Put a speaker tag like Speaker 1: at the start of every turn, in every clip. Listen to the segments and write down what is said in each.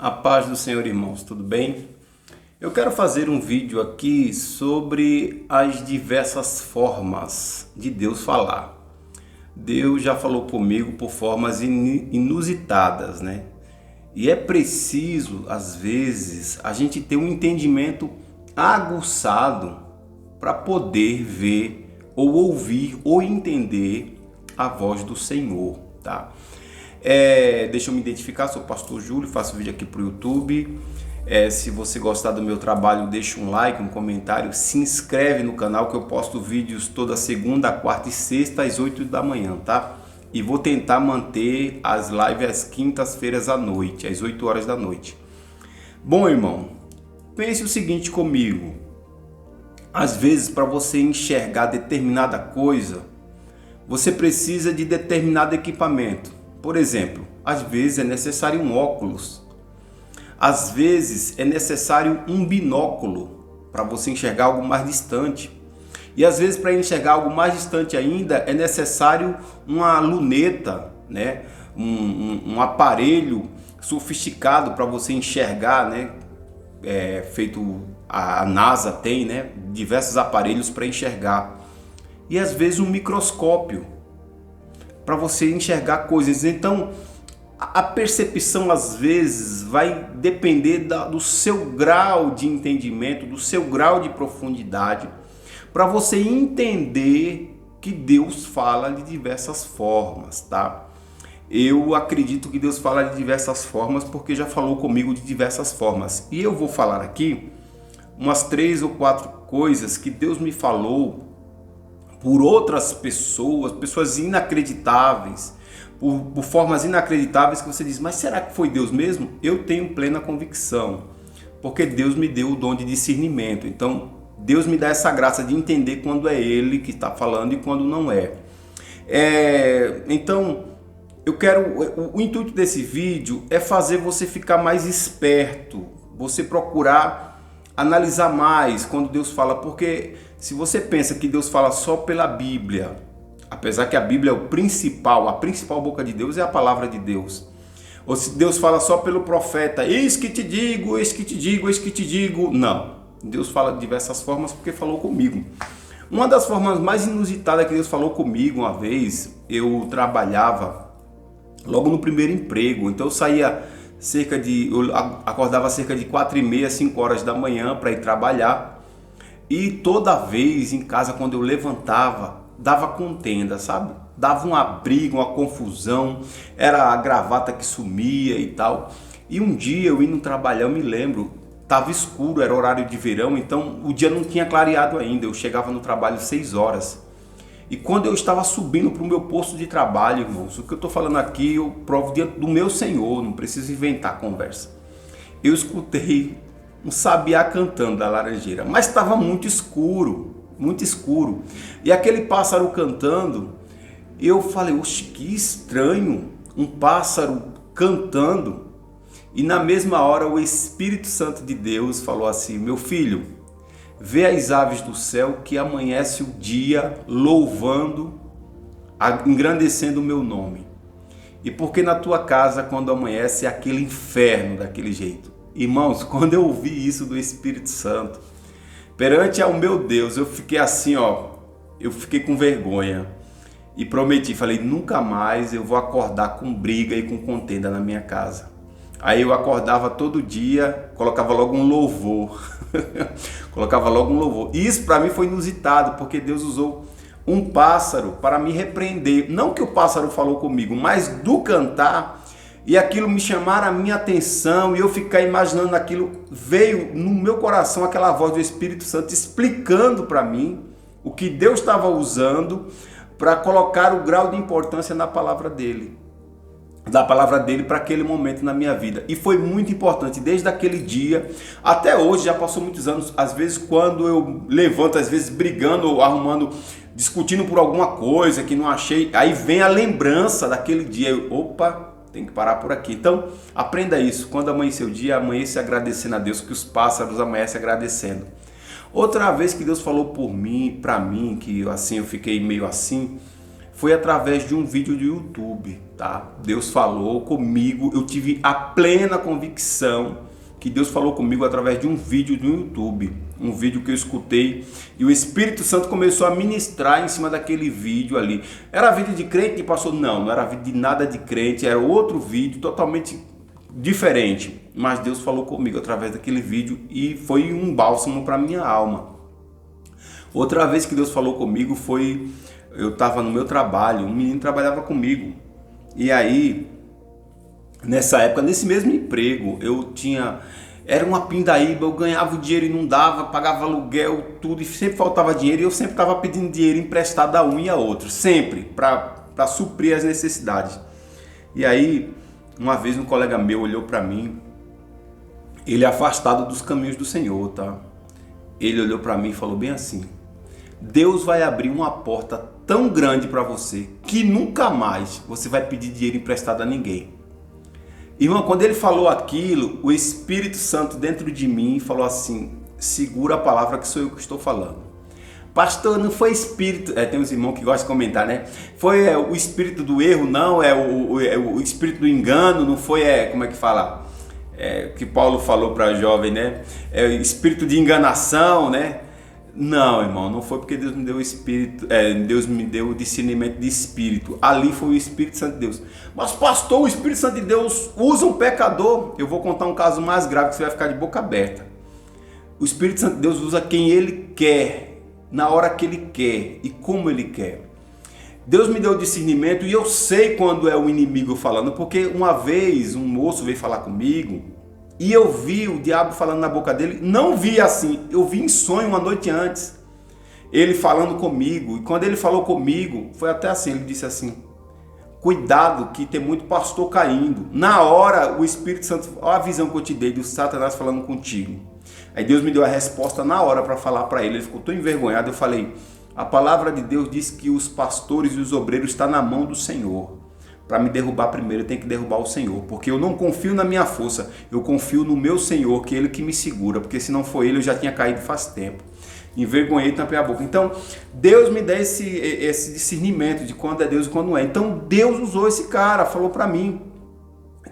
Speaker 1: A paz do Senhor, irmãos, tudo bem? Eu quero fazer um vídeo aqui sobre as diversas formas de Deus falar. Deus já falou comigo por formas inusitadas, né? E é preciso, às vezes, a gente ter um entendimento aguçado para poder ver ou ouvir ou entender a voz do Senhor, tá? Deixa eu me identificar, sou o pastor Júlio, faço vídeo aqui para o YouTube. Se você gostar do meu trabalho, deixa um like, um comentário, se inscreve no canal que eu posto vídeos toda segunda, quarta e sexta às 8 da manhã, tá? E vou tentar manter as lives às quintas-feiras à noite, às 8 horas da noite. Bom, irmão, pense o seguinte comigo. Às vezes, para você enxergar determinada coisa, você precisa de determinado equipamento. Por exemplo, às vezes é necessário um óculos, às vezes é necessário um binóculo para você enxergar algo mais distante. E às vezes, para enxergar algo mais distante ainda, é necessário uma luneta, né? um aparelho sofisticado para você enxergar, né? Feito a NASA tem, né? Diversos aparelhos para enxergar. E às vezes um microscópio para você enxergar coisas. Então, a percepção às vezes vai depender do seu grau de entendimento, do seu grau de profundidade, para você entender que Deus fala de diversas formas, tá? Eu acredito que Deus fala de diversas formas porque já falou comigo de diversas formas. E eu vou falar aqui umas 3 ou 4 coisas que Deus me falou por outras pessoas inacreditáveis, por formas inacreditáveis que você diz, mas será que foi Deus mesmo? Eu tenho plena convicção, porque Deus me deu o dom de discernimento. Então, Deus me dá essa graça de entender quando é Ele que está falando e quando não é. Então, o intuito desse vídeo é fazer você ficar mais esperto, você procurar analisar mais quando Deus fala, porque se você pensa que Deus fala só pela Bíblia, apesar que a Bíblia é a principal boca de Deus é a palavra de Deus, ou se Deus fala só pelo profeta, eis que te digo, eis que te digo, eis que te digo, não, Deus fala de diversas formas porque falou comigo. Uma das formas mais inusitadas que Deus falou comigo uma vez, eu trabalhava logo no primeiro emprego, então eu acordava cerca de 4h30, 5 horas da manhã para ir trabalhar, e toda vez em casa quando eu levantava, dava contenda, sabe? Dava uma briga, uma confusão, era a gravata que sumia e tal. E um dia eu indo trabalhar, eu me lembro, estava escuro, era horário de verão, então o dia não tinha clareado ainda, eu chegava no trabalho 6 horas. E quando eu estava subindo para o meu posto de trabalho, irmãos, o que eu estou falando aqui eu provo diante do meu Senhor, não preciso inventar conversa. Eu escutei um sabiá cantando da laranjeira, mas estava muito escuro, muito escuro. E aquele pássaro cantando, eu falei, oxe, que estranho, um pássaro cantando. E na mesma hora o Espírito Santo de Deus falou assim, meu filho, vê as aves do céu que amanhece o dia louvando, engrandecendo o meu nome. E porque na tua casa, quando amanhece, é aquele inferno daquele jeito. Irmãos, quando eu ouvi isso do Espírito Santo, perante ao meu Deus, eu fiquei assim, eu fiquei com vergonha. E prometi, falei, nunca mais eu vou acordar com briga e com contenda na minha casa. Aí eu acordava todo dia, colocava logo um louvor. E isso para mim foi inusitado, porque Deus usou um pássaro para me repreender. Não que o pássaro falou comigo, mas do cantar, e aquilo me chamar a minha atenção, e eu ficar imaginando aquilo, veio no meu coração aquela voz do Espírito Santo explicando para mim o que Deus estava usando para colocar o grau de importância na palavra dele. Da palavra dele para aquele momento na minha vida. E foi muito importante, desde aquele dia até hoje, já passou muitos anos, às vezes quando eu levanto, às vezes brigando, arrumando, discutindo por alguma coisa que não achei, aí vem a lembrança daquele dia, opa, tem que parar por aqui. Então, aprenda isso, quando amanhecer o dia, amanhece agradecendo a Deus, que os pássaros amanhecem agradecendo. Outra vez que Deus falou por mim, para mim, que assim eu fiquei meio assim, foi através de um vídeo do YouTube, tá? Deus falou comigo, eu tive a plena convicção que Deus falou comigo através de um vídeo do YouTube, um vídeo que eu escutei e o Espírito Santo começou a ministrar em cima daquele vídeo ali. Era vídeo de crente, pastor? Não, não era vídeo de nada de crente, era outro vídeo totalmente diferente, mas Deus falou comigo através daquele vídeo e foi um bálsamo para minha alma. Outra vez que Deus falou comigo foi, eu estava no meu trabalho, um menino trabalhava comigo, e aí, nessa época, nesse mesmo emprego, era uma pindaíba, eu ganhava o dinheiro e não dava, pagava aluguel, tudo, e sempre faltava dinheiro, e eu sempre estava pedindo dinheiro emprestado a um e a outro, sempre, para suprir as necessidades. E aí, uma vez um colega meu olhou para mim, ele afastado dos caminhos do Senhor, tá? Ele olhou para mim e falou bem assim: Deus vai abrir uma porta tão grande para você que nunca mais você vai pedir dinheiro emprestado a ninguém. Irmão, quando ele falou aquilo, o Espírito Santo dentro de mim falou assim: segura a palavra que sou eu que estou falando. Pastor, não foi espírito... tem uns irmãos que gostam de comentar, né? Foi o espírito do erro, não, o espírito do engano, não foi, como é que fala? Que Paulo falou para a jovem, né? É o espírito de enganação, né? Não, irmão, não foi porque Deus me deu o espírito, Deus me deu o discernimento de espírito. Ali foi o Espírito Santo de Deus. Mas pastor, o Espírito Santo de Deus usa um pecador. Eu vou contar um caso mais grave que você vai ficar de boca aberta. O Espírito Santo de Deus usa quem ele quer, na hora que ele quer e como ele quer. Deus me deu discernimento e eu sei quando é o inimigo falando, porque uma vez um moço veio falar comigo e eu vi o diabo falando na boca dele. Não vi assim, eu vi em sonho uma noite antes, ele falando comigo. E quando ele falou comigo, foi até assim, ele disse assim: cuidado que tem muito pastor caindo. Na hora o Espírito Santo, olha a visão que eu te dei do Satanás falando contigo. Aí Deus me deu a resposta na hora para falar para ele. Ele ficou tão envergonhado. Eu falei: a palavra de Deus diz que os pastores e os obreiros estão na mão do Senhor. Para me derrubar primeiro, eu tenho que derrubar o Senhor, porque eu não confio na minha força, eu confio no meu Senhor, que é Ele que me segura, porque se não for Ele, eu já tinha caído faz tempo. Envergonhei e tampei a boca. Então, Deus me dá esse discernimento de quando é Deus e quando não é. Então, Deus usou esse cara, falou para mim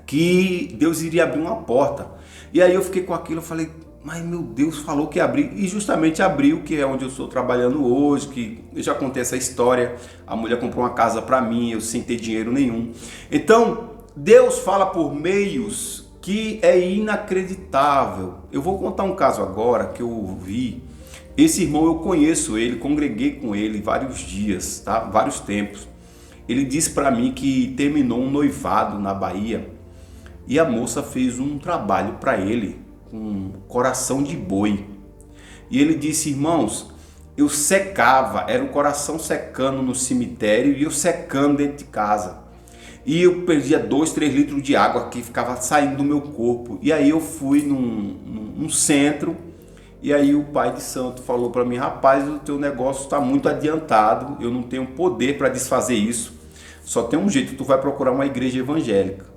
Speaker 1: que Deus iria abrir uma porta. E aí eu fiquei com aquilo, eu falei: mas meu Deus, falou que ia abrir, e justamente abriu, que é onde eu estou trabalhando hoje, que eu já contei essa história. A mulher comprou uma casa para mim, eu sem ter dinheiro nenhum. Então, Deus fala por meios que é inacreditável. Eu vou contar um caso agora que eu vi. Esse irmão, eu conheço ele, congreguei com ele vários dias, tá? Vários tempos. Ele disse para mim que terminou um noivado na Bahia e a moça fez um trabalho para ele com coração de boi. E ele disse: irmãos, eu secava, era um coração secando no cemitério e eu secando dentro de casa. E eu perdia 2, 3 litros de água que ficava saindo do meu corpo. E aí eu fui num centro, e aí o pai de santo falou para mim: rapaz, o teu negócio está muito adiantado, eu não tenho poder para desfazer isso, só tem um jeito, tu vai procurar uma igreja evangélica.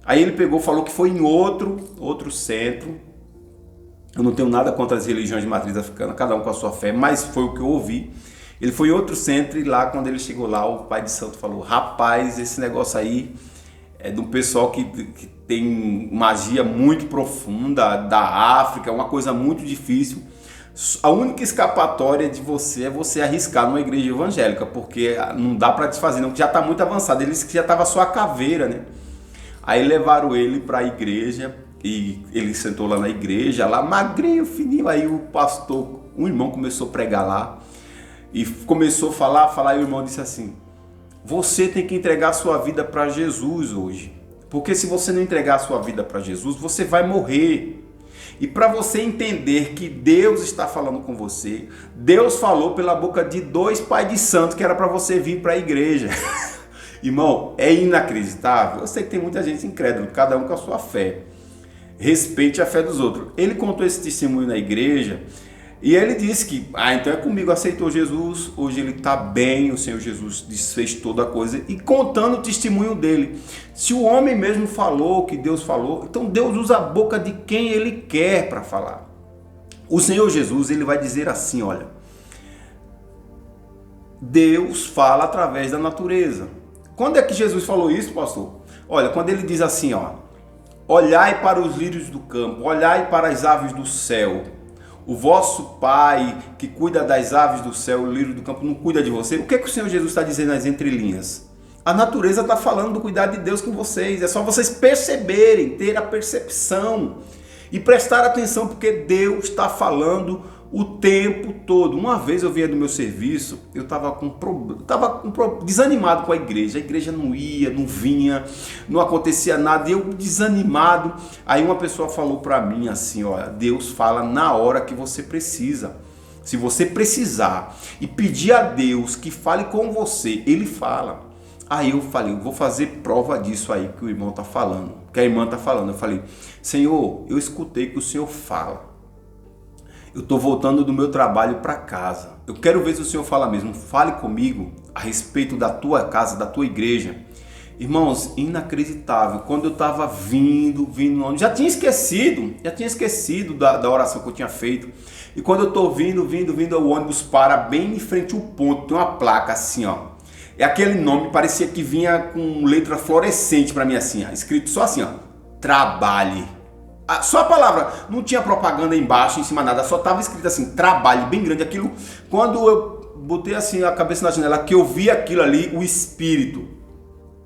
Speaker 1: Aí ele pegou, falou que foi em outro centro. Eu não tenho nada contra as religiões de matriz africana, cada um com a sua fé, mas foi o que eu ouvi. Ele foi em outro centro e lá, quando ele chegou lá, o pai de santo falou: rapaz, esse negócio aí é de um pessoal que tem magia muito profunda, da África, uma coisa muito difícil. A única escapatória de você é você arriscar numa igreja evangélica, porque não dá para desfazer, não, que já está muito avançado. Ele disse que já estava só a caveira, né? Aí levaram ele para a igreja e ele sentou lá na igreja, lá magrinho, fininho. Aí o pastor, um irmão, começou a pregar lá e começou a falar, e o irmão disse assim: você tem que entregar a sua vida para Jesus hoje, porque se você não entregar a sua vida para Jesus, você vai morrer. E para você entender que Deus está falando com você, Deus falou pela boca de 2 pais de santo que era para você vir para a igreja. Irmão, é inacreditável. Eu sei que tem muita gente incrédula, cada um com a sua fé. Respeite a fé dos outros. Ele contou esse testemunho na igreja e ele disse que, então é comigo, aceitou Jesus, hoje ele está bem, o Senhor Jesus desfez toda a coisa, e contando o testemunho dele. Se o homem mesmo falou que Deus falou, então Deus usa a boca de quem ele quer para falar. O Senhor Jesus, ele vai dizer assim: olha, Deus fala através da natureza. Quando é que Jesus falou isso, pastor? Olha, quando ele diz assim, ó, olhai para os lírios do campo, olhai para as aves do céu. O vosso Pai que cuida das aves do céu, o lírio do campo, não cuida de você? O que é que o Senhor Jesus está dizendo nas entrelinhas? A natureza está falando do cuidado de Deus com vocês. É só vocês perceberem, ter a percepção e prestar atenção, porque Deus está falando o tempo todo. Uma vez eu vinha do meu serviço, eu estava desanimado com a igreja não ia, não vinha, não acontecia nada, e eu desanimado. Aí uma pessoa falou para mim assim, olha, Deus fala na hora que você precisa. Se você precisar e pedir a Deus que fale com você, Ele fala. Aí eu falei, eu vou fazer prova disso aí que o irmão está falando, que a irmã está falando. Eu falei, Senhor, eu escutei que o Senhor fala. Eu estou voltando do meu trabalho para casa. Eu quero ver se o Senhor fala mesmo. Fale comigo a respeito da tua casa, da tua igreja. Irmãos, inacreditável. Quando eu estava vindo, já tinha esquecido da oração que eu tinha feito. E quando eu estou vindo, o ônibus para bem em frente ao ponto. Tem uma placa assim, ó. É aquele nome, parecia que vinha com letra fluorescente para mim assim, ó, escrito só assim, ó, trabalhe. Só a palavra, não tinha propaganda embaixo, em cima nada, só estava escrito assim, trabalhe, bem grande. Aquilo, quando eu botei assim a cabeça na janela, que eu vi aquilo ali, o Espírito,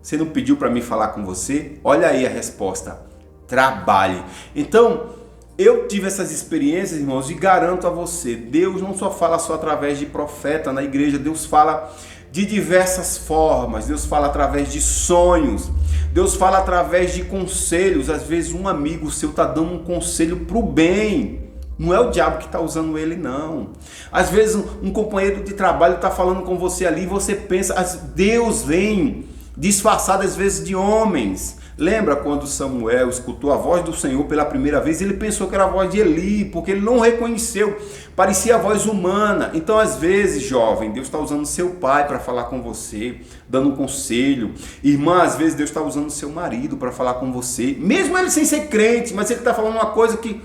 Speaker 1: você não pediu para mim falar com você? Olha aí a resposta, trabalhe. Então, eu tive essas experiências, irmãos, e garanto a você, Deus não só fala só através de profeta na igreja, Deus fala de diversas formas. Deus fala através de sonhos, Deus fala através de conselhos. Às vezes um amigo seu está dando um conselho para o bem, não é o diabo que está usando ele, não. Às vezes um companheiro de trabalho está falando com você ali e você pensa, Deus vem disfarçado às vezes de homens. Lembra quando Samuel escutou a voz do Senhor pela primeira vez? Ele pensou que era a voz de Eli, porque ele não reconheceu, parecia a voz humana. Então às vezes, jovem, Deus está usando seu pai para falar com você, dando um conselho. Irmã, às vezes Deus está usando seu marido para falar com você, mesmo ele sem ser crente, mas ele está falando uma coisa que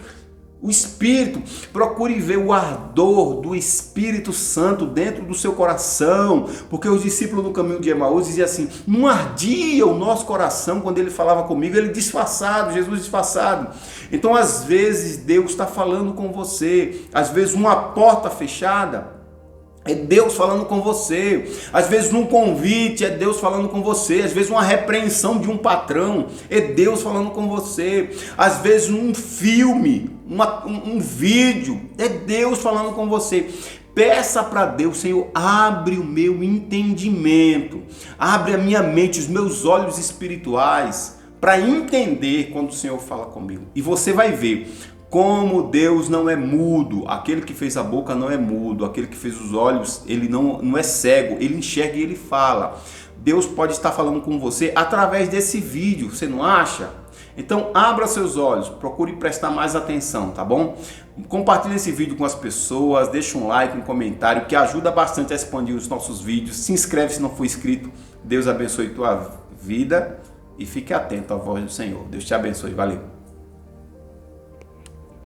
Speaker 1: o Espírito, procure ver o ardor do Espírito Santo dentro do seu coração, porque os discípulos no caminho de Emaús diziam assim, não ardia o nosso coração quando ele falava comigo, ele disfarçado, Jesus disfarçado. Então às vezes Deus está falando com você, às vezes uma porta fechada, é Deus falando com você. Às vezes num convite é Deus falando com você. Às vezes uma repreensão de um patrão é Deus falando com você. Às vezes um filme, um vídeo é Deus falando com você. Peça para Deus, Senhor, abre o meu entendimento, abre a minha mente, os meus olhos espirituais para entender quando o Senhor fala comigo. E você vai ver como Deus não é mudo. Aquele que fez a boca não é mudo, aquele que fez os olhos, ele não é cego, ele enxerga e ele fala. Deus pode estar falando com você através desse vídeo, você não acha? Então abra seus olhos, procure prestar mais atenção, tá bom? Compartilhe esse vídeo com as pessoas, deixa um like, um comentário, que ajuda bastante a expandir os nossos vídeos. Se inscreve se não for inscrito. Deus abençoe tua vida e fique atento à voz do Senhor. Deus te abençoe, valeu!